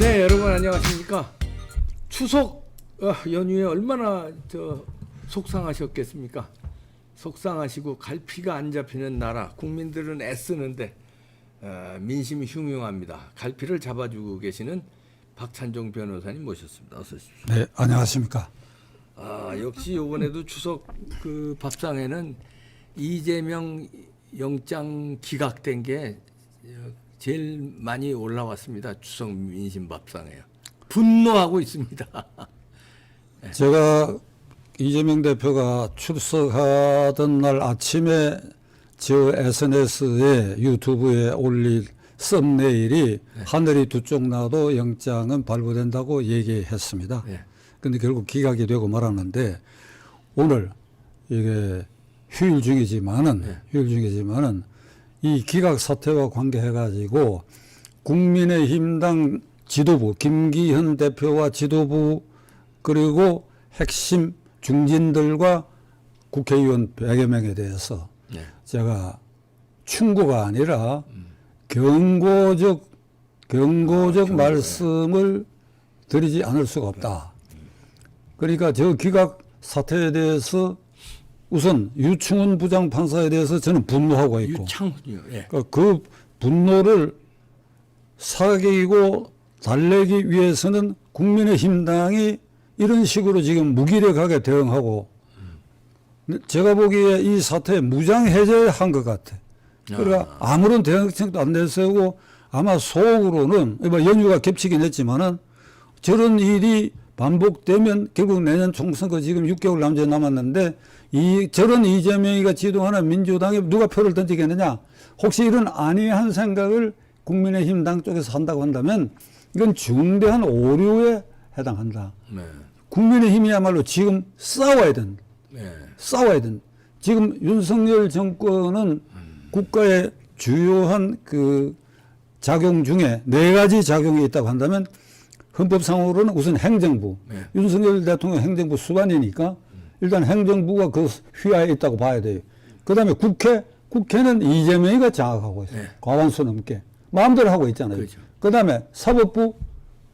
네, 여러분 안녕하십니까? 추석 연휴에 얼마나 속상하셨겠습니까? 속상하시고 갈피가 안 잡히는 나라, 국민들은 애쓰는데 민심이 흉흉합니다. 갈피를 잡아주고 계시는 박찬종 변호사님 모셨습니다. 어서 오십시오. 네, 안녕하십니까? 역시 이번에도 추석 그 밥상에는 이재명 영장 기각된 게 제일 많이 올라왔습니다. 추석 민심 밥상에요. 분노하고 있습니다. 제가 이재명 대표가 출석하던 날 아침에 저 SNS에 유튜브에 올릴 썸네일이 하늘이 두 쪽 나도 영장은 발부된다고 얘기했습니다. 근데 결국 기각이 되고 말았는데 오늘 이게 휴일 중이지만은 이 기각 사태와 관계해가지고 국민의힘당 지도부 김기현 대표와 지도부 그리고 핵심 중진들과 국회의원 100여 명에 대해서 제가 충고가 아니라 경고적 말씀을 드리지 않을 수가 없다. 그러니까 저 기각 사태에 대해서 우선 유충훈 부장판사에 대해서 저는 분노하고 있고 유창훈이요. 그 분노를 사귀고 달래기 위해서는 국민의힘당이 이런 식으로 지금 무기력하게 대응하고 제가 보기에 이 사태에 무장해제한 것 같아. 그러니까 아무런 대응책도 안 내세우고 아마 속으로는 연휴가 겹치긴 했지만은 저런 일이 반복되면 결국 내년 총선거 지금 6개월 남짓 남았는데 저런 이재명이가 지도하는 민주당에 누가 표를 던지겠느냐. 혹시 이런 안이한 생각을 국민의힘 당 쪽에서 한다고 한다면 이건 중대한 오류에 해당한다. 국민의힘이야말로 지금 싸워야 된다. 싸워야 된다. 지금 윤석열 정권은 국가의 주요한 그 작용 중에 4가지 작용이 있다고 한다면 헌법상으로는 우선 행정부. 윤석열 대통령 행정부 수반이니까 일단 행정부가 그 휘하에 있다고 봐야 돼요. 그 다음에 국회는 이재명이가 장악하고 있어요. 과반수 넘게. 마음대로 하고 있잖아요. 그렇죠. 그 다음에 사법부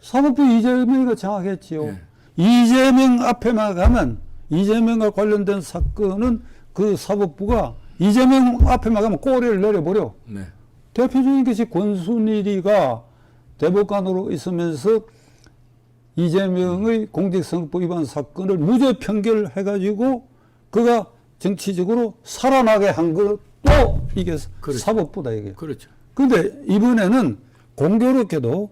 이재명이가 장악했지요. 이재명 앞에만 가면 이재명과 관련된 사건은 그 사법부가 이재명 앞에만 가면 꼬리를 내려버려. 대표적인 것이 권순일이가 대법관으로 있으면서 이재명의 공직선거법 위반 사건을 무죄 판결해가지고 그가 정치적으로 살아나게 한 것도 이게 사법부다 이게. 그렇죠. 그런데 이번에는 공교롭게도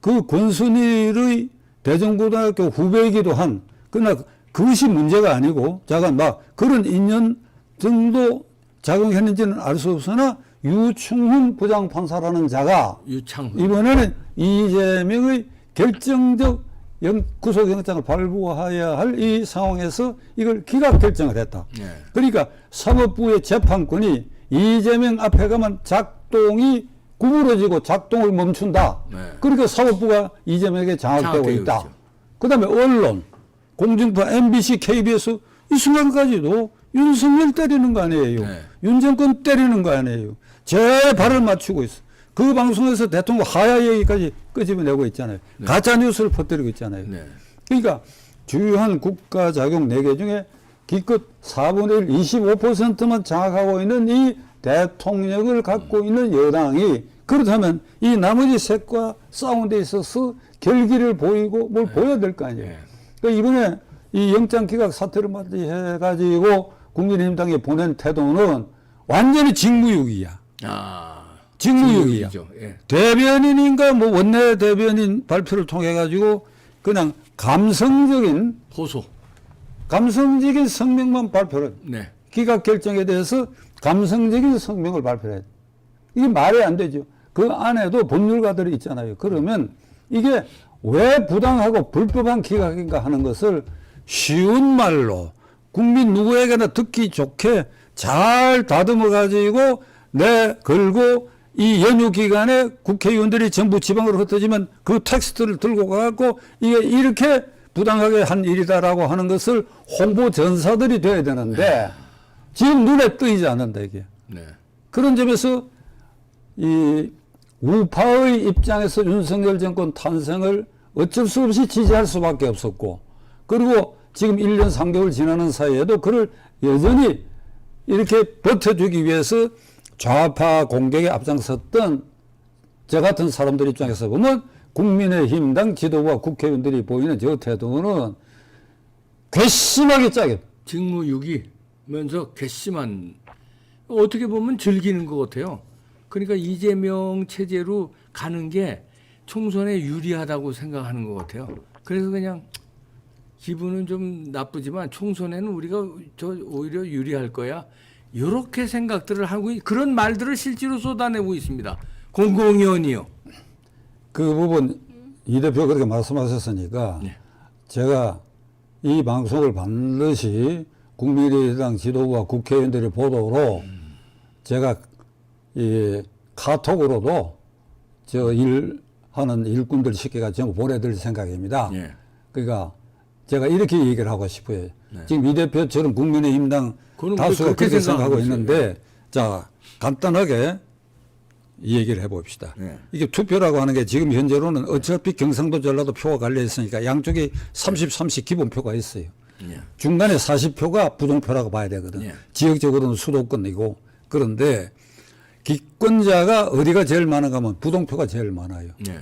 그 권순일의 대전고등학교 후배이기도 한 그러나 그것이 문제가 아니고 잠깐 그런 인연 정도 작용했는지는 알 수 없으나 유충훈 부장판사라는 자가 이번에는 이재명의 결정적 구속영장을 발부해야 할 이 상황에서 이걸 기각 결정을 했다. 그러니까 사법부의 재판권이 이재명 앞에 가면 작동이 구부러지고 작동을 멈춘다. 그러니까 사법부가 이재명에게 장악되고 있다. 그 다음에 언론, 공중파, MBC, KBS 이 순간까지도 윤석열 때리는 거 아니에요. 윤 정권 때리는 거 아니에요. 제 발을 맞추고 있어. 그 방송에서 대통령 하야 얘기까지 끄집어내고 있잖아요. 가짜 뉴스를 퍼뜨리고 있잖아요. 그러니까 주요한 국가 작용 4개 중에 기껏 4분의 1, 25%만 장악하고 있는 이 대통령을 갖고 있는 여당이 그렇다면 이 나머지 셋과 싸운 데 있어서 결기를 보이고 뭘 보여야 될 거 아니에요. 그러니까 이번에 이 영장 기각 사태를 맞이해가지고 국민의힘당에 보낸 태도는 완전히 직무유기야. 직무유기야. 대변인인가 원내 대변인 발표를 통해 가지고 그냥 감성적인 성명만 발표를 기각 결정에 대해서 감성적인 성명을 발표해. 이게 말이 안 되죠. 그 안에도 법률가들이 있잖아요. 그러면 이게 왜 부당하고 불법한 기각인가 하는 것을 쉬운 말로 국민 누구에게나 듣기 좋게 잘 다듬어 가지고 걸고 이 연휴 기간에 국회의원들이 정부 지방으로 흩어지면 그 텍스트를 들고 가고 이게 이렇게 부당하게 한 일이다라고 하는 것을 홍보 전사들이 돼야 되는데 지금 눈에 뜨이지 않는다 이게. 그런 점에서 이 우파의 입장에서 윤석열 정권 탄생을 어쩔 수 없이 지지할 수밖에 없었고, 그리고 지금 1년 3개월 지나는 사이에도 그를 여전히 이렇게 버텨주기 위해서 좌파 공격에 앞장섰던 저 같은 사람들 입장에서 보면 국민의힘당 지도부와 국회의원들이 보이는 저 태도는 괘씸하게 짜게. 직무유기면서 괘씸한, 어떻게 보면 즐기는 것 같아요. 그러니까 이재명 체제로 가는 게 총선에 유리하다고 생각하는 것 같아요. 그래서 그냥 기분은 좀 나쁘지만 총선에는 우리가 저 오히려 유리할 거야. 이렇게 생각들을 하고 그런 말들을 실제로 쏟아내고 있습니다. 공공위원이요. 그 부분 이 대표 그렇게 말씀하셨으니까 네. 제가 이 방송을 반드시 국민의당 지도부와 국회의원들의 보도로 제가 이 카톡으로도 저 일하는 일꾼들 시켜가 전부 보내드릴 생각입니다. 네. 그러니까 제가 이렇게 얘기를 하고 싶어요. 네. 지금 이 대표처럼 국민의힘당 그거는 다수가 그렇게 그렇게 생각하고 생각하고 있는데, 자 간단하게 이 얘기를 해봅시다. 네. 이게 투표라고 하는 게 지금 현재로는 어차피 경상도 전라도 표가 갈려 있으니까 양쪽에 30, 30 기본표가 있어요. 네. 중간에 40표가 부동표라고 봐야 되거든. 네. 지역적으로는 수도권이고. 그런데 기권자가 어디가 제일 많은가 하면 부동표가 제일 많아요. 네.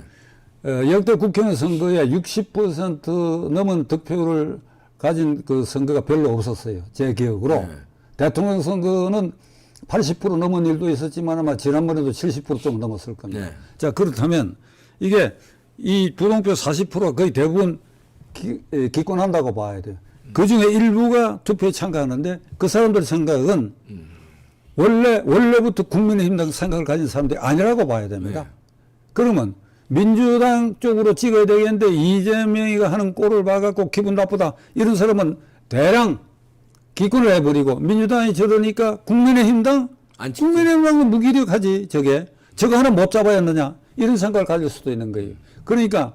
역대 국회의원 선거에 60% 넘은 득표를 가진 그 선거가 별로 없었어요. 제 기억으로. 네. 대통령 선거는 80% 넘은 일도 있었지만 아마 지난번에도 70%좀 넘었을 겁니다. 네. 자, 그렇다면 이게 이 부동표 40%가 거의 대부분 기권한다고 봐야 돼요. 그 중에 일부가 투표에 참가하는데 그 사람들 생각은 원래부터 국민의힘당 생각을 가진 사람들이 아니라고 봐야 됩니다. 네. 그러면 민주당 쪽으로 찍어야 되겠는데 이재명이가 하는 꼴을 봐갖고 기분 나쁘다. 이런 사람은 대량 기권을 해버리고 민주당이 저러니까 국민의힘당? 안 찍지. 국민의힘당은 무기력하지 저게. 저거 하나 못 잡아야느냐. 이런 생각을 가질 수도 있는 거예요. 그러니까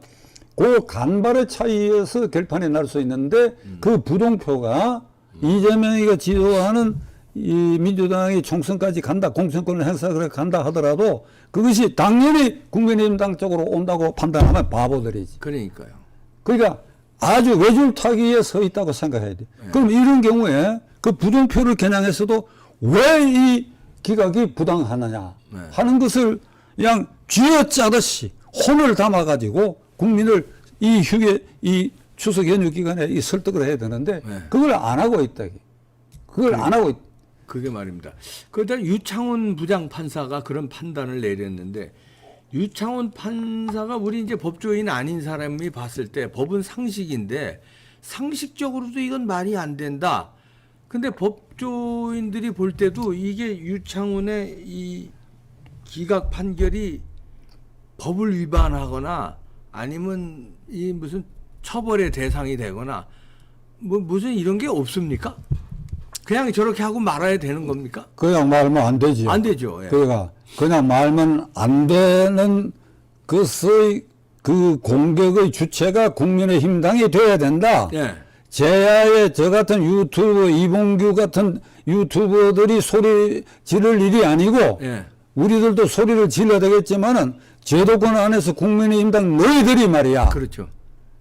그 간발의 차이에서 결판이 날 수 있는데 그 부동표가 이재명이가 지도하는 이 민주당이 총선까지 간다, 공천권을 행사를 간다 하더라도 그것이 당연히 국민의힘당 쪽으로 온다고 판단하면 바보들이지. 그러니까요. 그러니까 아주 외줄타기에 서 있다고 생각해야 돼. 그럼 이런 경우에 그 부동표를 겨냥해서도 왜 이 기각이 부당하느냐 하는 것을 그냥 쥐어짜듯이 혼을 담아가지고 국민을 이 추석 연휴 기간에 이 설득을 해야 되는데 그걸 안 하고 있다. 그걸 안 하고 있. 그게 말입니다. 그러다 유창훈 부장판사가 그런 판단을 내렸는데 유창훈 판사가 우리 이제 법조인 아닌 사람이 봤을 때 법은 상식인데 상식적으로도 이건 말이 안 된다. 근데 법조인들이 볼 때도 이게 유창훈의 이 기각 판결이 법을 위반하거나 아니면 이 무슨 처벌의 대상이 되거나 뭐 무슨 이런 게 없습니까? 그냥 저렇게 하고 말아야 되는 겁니까? 그냥 말면 안 되죠. 안 되죠. 예. 그러니까 그냥 말면 안 되는 것의 그 공격의 주체가 국민의힘당이 돼야 된다. 예. 제야의 저 같은 유튜브 이봉규 같은 유튜버들이 소리 지를 일이 아니고 예. 우리들도 소리를 질러야 되겠지만은 제도권 안에서 국민의힘당 너희들이 말이야. 그렇죠.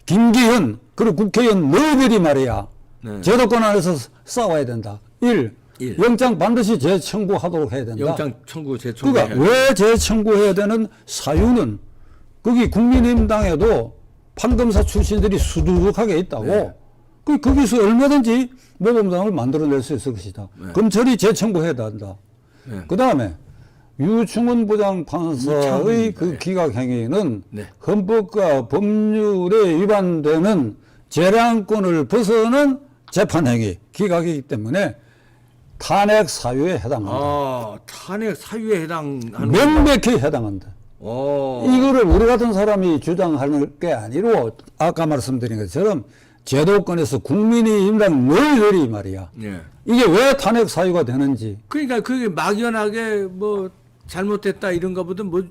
김기현 그리고 국회의원 너희들이 말이야. 네. 제도권 안에서 싸워야 된다. 1. 일. 영장 반드시 재청구하도록 해야 된다. 영장 청구 재청구. 그러니까 왜 재청구해야 되는 사유는 거기 국민의힘당에도 판검사 출신들이 수두룩하게 있다고. 네. 거기서 얼마든지 모범당을 만들어낼 수 있을 것이다. 네. 검찰이 재청구해야 된다. 네. 그 다음에 유충훈 부장판사의 그 네. 기각행위는 네. 헌법과 법률에 위반되는 재량권을 벗어난 재판행위, 기각이기 때문에 탄핵 사유에 해당한다. 아, 탄핵 사유에 해당하는 명백히 해당한다. 오. 이거를 우리 같은 사람이 주장하는 게 아니고 아까 말씀드린 것처럼 제도권에서 국민의힘당 너희들이 말이야. 예. 이게 왜 탄핵 사유가 되는지. 그러니까 그게 막연하게 뭐 잘못됐다 이런가 보다 뭐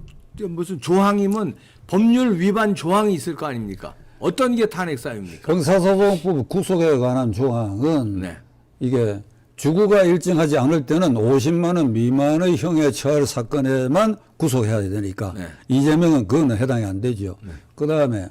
무슨 조항이면 법률 위반 조항이 있을 거 아닙니까? 어떤 게 탄핵 사유입니까? 형사소송법 구속에 관한 조항은 네. 이게 주거가 일정하지 않을 때는 50만 원 미만의 형에 처할 사건에만 구속해야 되니까 네. 이재명은 그거는 해당이 안 되죠. 그다음에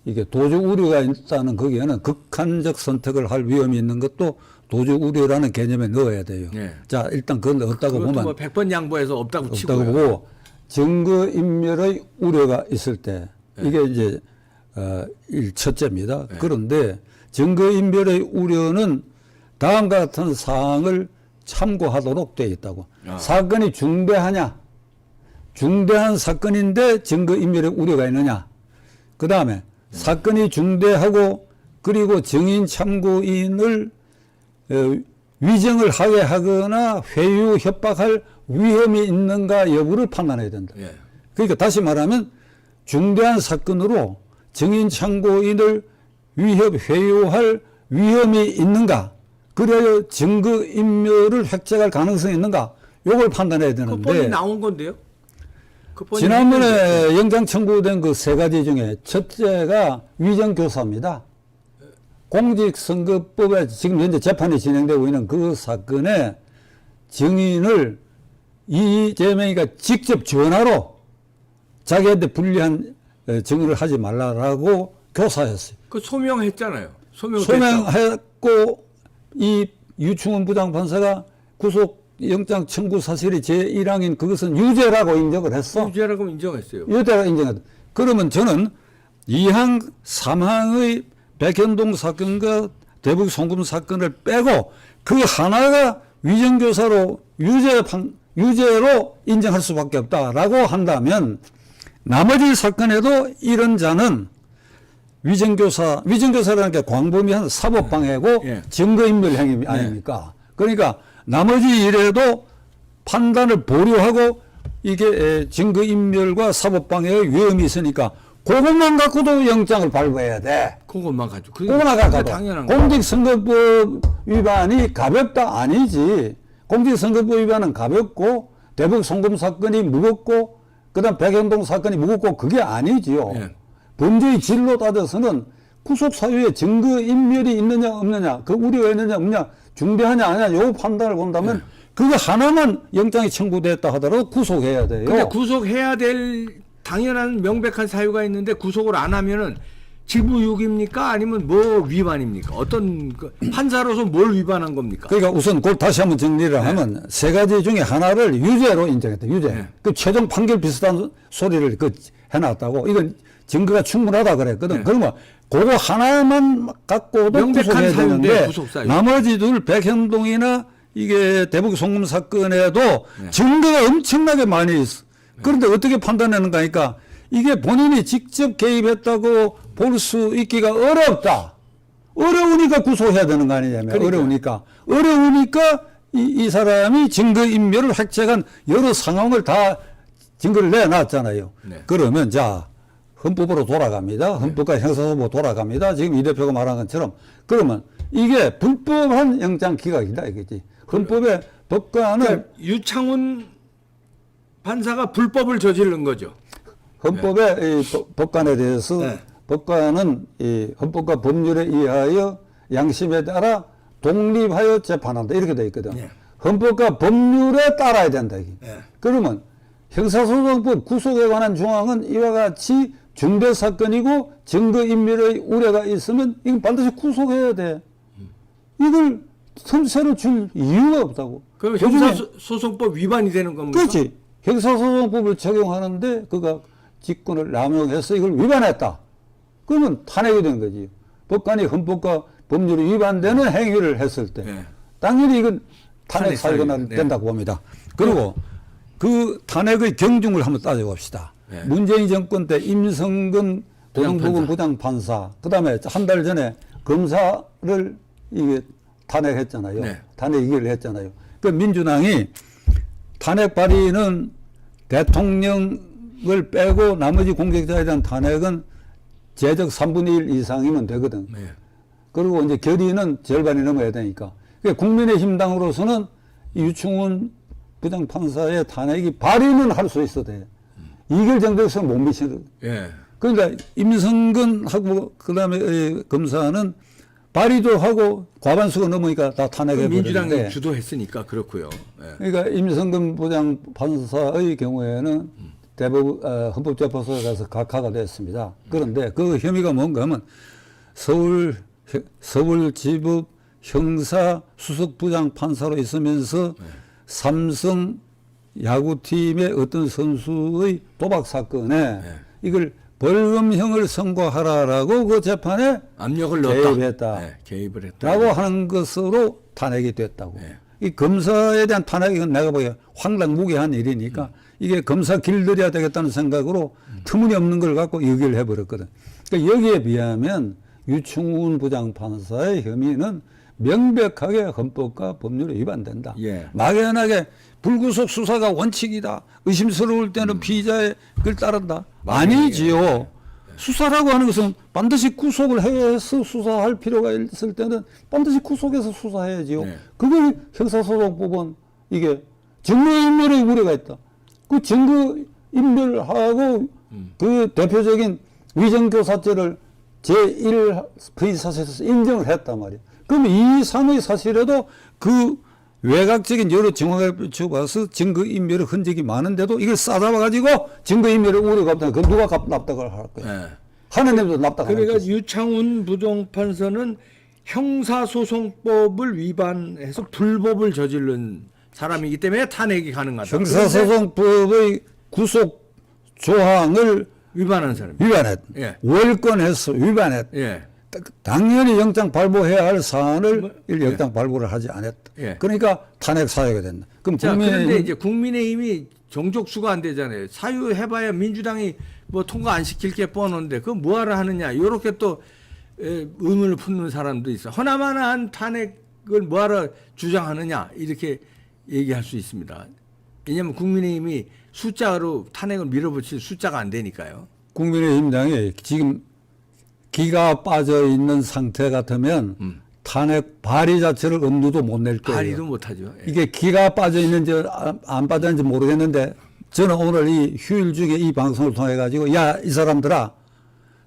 이게 도적 우려가 있다는 거기에는 극한적 선택을 할 위험이 있는 것도 도적 우려라는 개념에 넣어야 돼요. 네. 자, 일단 그건 없다고 그것도 보면 뭐 100번 양보해서 없다고 치고요. 없다고 보고 증거 인멸의 우려가 있을 때 이게 이제 첫째입니다. 그런데 증거 인멸의 우려는 다음과 같은 사항을 참고하도록 되어 있다고. 사건이 중대하냐? 중대한 사건인데 증거 인멸의 우려가 있느냐? 그 다음에 사건이 중대하고 그리고 증인 참고인을 위정을 하게 하거나 회유 협박할 위험이 있는가 여부를 판단해야 된다. 예. 그러니까 다시 말하면 중대한 사건으로 증인 참고인을 위협 회유할 위험이 있는가, 그래야 증거 인멸을 획책할 가능성이 있는가, 요걸 판단해야 그 법이 되는데 나온 건데요. 그 법이 지난번에 영장 청구된 그 세 가지 중에 첫째가 위정교사입니다. 공직선거법에 지금 현재 재판이 진행되고 있는 그 사건에 증인을 이재명이가 직접 전화로 자기한테 불리한 증언을 하지 말라라고 교사했어요. 그 소명했잖아요. 소명했고 이 유충원 부장판사가 구속영장 청구 사실이 제1항인 그것은 유죄라고 인정을 했어. 유죄라고 인정했어요. 유죄라고 인정했다. 그러면 저는 2항, 3항의 백현동 사건과 대북 송금 사건을 빼고 그 하나가 위정교사로 유죄로 인정할 수밖에 없다라고 한다면 나머지 사건에도 이런 자는 위정교사라는 게 광범위한 사법방해고 예. 증거인멸 행위 아닙니까? 그러니까 나머지 일에도 판단을 보류하고 이게 증거인멸과 사법방해의 위험이 있으니까 그것만 갖고도 영장을 발부해야 돼. 그것만 가지고. 그거만 갖고도. 당연한 거. 공직선거법 위반이 가볍다 아니지. 공직선거법 위반은 가볍고 대북 송금 사건이 무겁고 그다음 백현동 사건이 무겁고 그게 아니지요. 예. 범죄의 질로 따져서는 구속 사유에 증거 인멸이 있느냐 없느냐, 그 우려가 있느냐 없느냐, 중대하냐 아니냐 요 판단을 본다면 그거 하나만 영장이 청구됐다 하더라도 구속해야 돼요. 근데 구속해야 될 당연한 명백한 사유가 있는데 구속을 안 하면은 직무유기입니까? 아니면 뭐 위반입니까? 어떤 판사로서 뭘 위반한 겁니까? 그러니까 우선 그걸 다시 한번 정리를 하면 세 가지 중에 하나를 유죄로 인정했다. 유죄. 네. 그 최종 판결 비슷한 소리를 해놨다고. 이건 증거가 충분하다 그랬거든. 네. 그러면 그거 하나만 갖고도 명백한 구속해야 사유인데 되는데 구속 사유. 나머지 둘 백현동이나 이게 대북 송금 사건에도 증거가 엄청나게 많이 있어. 그런데 어떻게 판단하는가 하니까 이게 본인이 직접 개입했다고 볼 수 있기가 어렵다. 어려우니까 구속해야 되는 거 아니냐면. 그러니까. 어려우니까 이 사람이 증거인멸을 획책한 여러 상황을 다 증거를 내놨잖아요. 네. 그러면 자 헌법으로 돌아갑니다. 헌법과 형사소법으로 돌아갑니다. 지금 이 대표가 말한 것처럼. 그러면 이게 불법한 영장 기각이다 이거지. 헌법의 법관은 그러니까 유창훈 판사가 불법을 저지른 거죠. 헌법의 이 법관에 대해서 네. 법관은 이 헌법과 법률에 의하여 양심에 따라 독립하여 재판한다 이렇게 돼 있거든. 네. 헌법과 법률에 따라야 된다 이게. 네. 그러면 형사소송법 구속에 관한 조항은 이와 같이 중대 사건이고 증거인멸의 우려가 있으면 이건 반드시 구속해야 돼. 이걸 틈새로 줄 이유가 없다고. 그럼 요즘에 형사소송법 위반이 되는 겁니까? 그렇지. 형사소송법을 적용하는데 그가 직권을 남용해서 이걸 위반했다. 그러면 탄핵이 된 거지. 법관이 헌법과 법률이 위반되는 행위를 했을 때 네. 당연히 이건 탄핵 탄핵 사유가 사유. 네. 된다고 봅니다. 그리고 그 탄핵의 경중을 한번 따져봅시다. 네. 문재인 정권 때 임성근 도정부군 부장판사. 부장판사, 그 다음에 한 달 전에 검사를 이게 탄핵했잖아요. 네. 탄핵 이기를 했잖아요. 그 민주당이 탄핵 발의는 대통령을 빼고 나머지 공직자에 대한 탄핵은 제적 3분의 1 이상이면 되거든. 네. 그리고 이제 결의는 절반이 넘어야 되니까. 그러니까 국민의힘당으로서는 이 유충훈 부장판사의 탄핵이 발의는 할 수 있어도 돼. 이길 정도에서 못 미치는. 예. 그러니까 임성근하고 그다음에 검사는 발의도 하고 과반수가 넘으니까 다 탄핵해 민주당이 버리는데. 주도했으니까 그렇고요. 예. 그러니까 임성근 부장판사의 경우에는 대법원 헌법재판소에 가서 각하가 됐습니다. 그런데 그 혐의가 뭔가 하면 서울지법 형사 수석부장판사로 있으면서 삼성 야구팀의 어떤 선수의 도박 사건에 이걸 벌금형을 선고하라라고 그 재판에 압력을 넣었다. 개입했다. 네, 개입을 했다. 라고 하는 것으로 탄핵이 됐다고. 이 검사에 대한 탄핵은 내가 보기에 황당무계한 일이니까 이게 검사 길들여야 되겠다는 생각으로 터무니없는 걸 갖고 얘기를 해버렸거든. 그러니까 여기에 비하면 유충훈 부장판사의 혐의는 명백하게 헌법과 법률에 위반된다. 예. 막연하게 불구속 수사가 원칙이다. 의심스러울 때는 피의자의 글 따른다. 아니지요. 수사라고 하는 것은 반드시 구속을 해서 수사할 필요가 있을 때는 반드시 구속해서 수사해야지요. 네. 그걸 형사소송법은 이게 증거인멸의 우려가 있다. 그 증거인멸하고 그 대표적인 위정교사죄를 제1 거의사실에서 인정을 했단 말이에요. 그러면 이 상의 사실에도 그 외곽적인 여러 증거를 비춰봐서 증거인멸의 흔적이 많은데도 이걸 싸잡아가지고 증거인멸의 우려가 없다. 그럼 누가 납득을 할 거야? 예. 하느님도 납득을 할 그러니까 거야. 유창훈 부장판사는 형사소송법을 위반해서 불법을 저지른 사람이기 때문에 탄핵이 가능하다. 형사소송법의 구속 조항을 위반한 사람이에요. 위반했. 예. 월권해서 위반했. 예. 당연히 영장 발부해야 할 사안을 뭐, 영장 발부를 하지 않았다. 예. 그러니까 탄핵 사유가 된다. 그럼 자, 그런데 국민의힘 이제 국민의힘이 정족수가 안 되잖아요. 사유해봐야 민주당이 뭐 통과 안 시킬 게 뻔한데 그거 뭐하러 하느냐. 이렇게 또 의문을 품는 사람도 있어. 허나마나한 탄핵을 뭐하러 주장하느냐 이렇게 얘기할 수 있습니다. 왜냐하면 국민의힘이 숫자로 탄핵을 밀어붙일 숫자가 안 되니까요. 국민의힘당이 지금 기가 빠져 있는 상태 같으면 탄핵 발의 자체를 엄두도 못 낼 거예요. 발의도 못하죠. 예. 이게 기가 빠져 있는지 안 빠져 있는지 모르겠는데 저는 오늘 이 휴일 중에 이 방송을 통해 가지고 야, 이 사람들아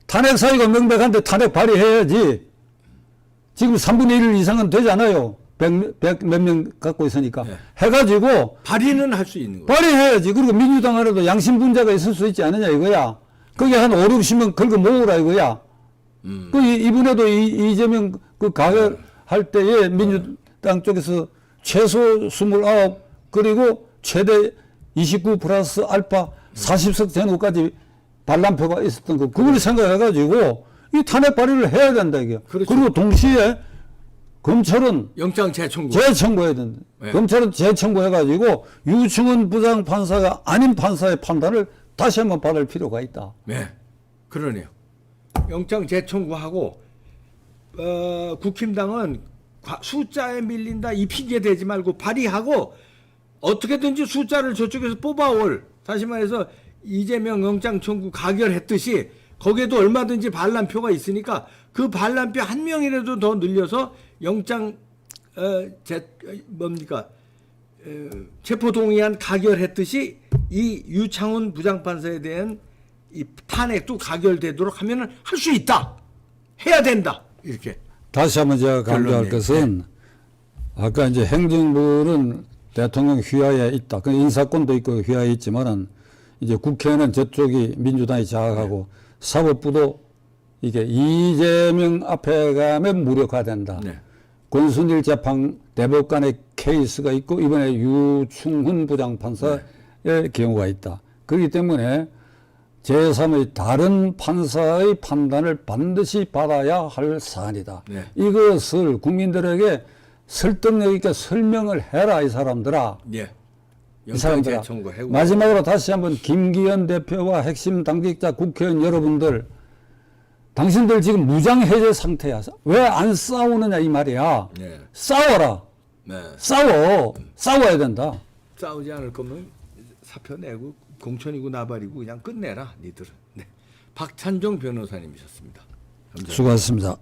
탄핵 사유가 명백한데 탄핵 발의해야지. 지금 3분의 1 이상은 되잖아요. 100 몇 명 갖고 있으니까. 네. 해가지고 발의는 할 수 있는 거예요. 발의해야지. 그리고 민주당 안에도 양심분자가 있을 수 있지 않느냐 이거야. 거기 한 5, 60명 긁어 모으라 이거야. 그 이번에도 이재명 그 가결할 때에 민주당 쪽에서 최소 29 그리고 최대 29 플러스 알파 40석 전후까지 반란표가 있었던 거 그걸 생각해가지고 이 탄핵 발의를 해야 된다 이게. 그렇죠. 그리고 동시에 검찰은 영장 재청구. 재청구해야 된다. 네. 검찰은 재청구해가지고 유충훈 부장판사가 아닌 판사의 판단을 다시 한번 받을 필요가 있다. 네, 그러네요. 영장 재청구하고 국힘당은 숫자에 밀린다 이 핑계 대지 말고 발의하고 어떻게든지 숫자를 저쪽에서 뽑아올 다시 말해서 이재명 영장 청구 가결했듯이 거기에도 얼마든지 반란표가 있으니까 그 반란표 한 명이라도 더 늘려서 영장 체포동의안 가결했듯이 이 유창훈 부장판사에 대한 이 탄핵도 가결되도록 하면은 할 수 있다. 해야 된다. 이렇게. 다시 한번 제가 강조할 결론이에요. 것은 아까 이제 행정부는 대통령 휘하에 있다. 그 인사권도 있고 휘하에 있지만은 이제 국회는 저쪽이 민주당이 장악하고 사법부도 이게 이재명 앞에 가면 무력화된다. 네. 권순일 재판 대법관의 케이스가 있고 이번에 유충훈 부장판사의 경우가 있다. 그렇기 때문에 제3의 다른 판사의 판단을 반드시 받아야 할 사안이다. 네. 이것을 국민들에게 설득력 있게 설명을 해라 이 사람들아. 예. 이 영장 사람들아. 재청구하고. 마지막으로 다시 한번 김기현 대표와 핵심 당직자 국회의원 여러분들 당신들 지금 무장해제 상태야. 왜 안 싸우느냐 이 말이야. 네. 싸워라. 네. 싸워야 된다. 싸우지 않을 거면 사표 내고 공천이고 나발이고 그냥 끝내라 니들은. 네. 박찬종 변호사님이셨습니다. 감사합니다. 수고하셨습니다.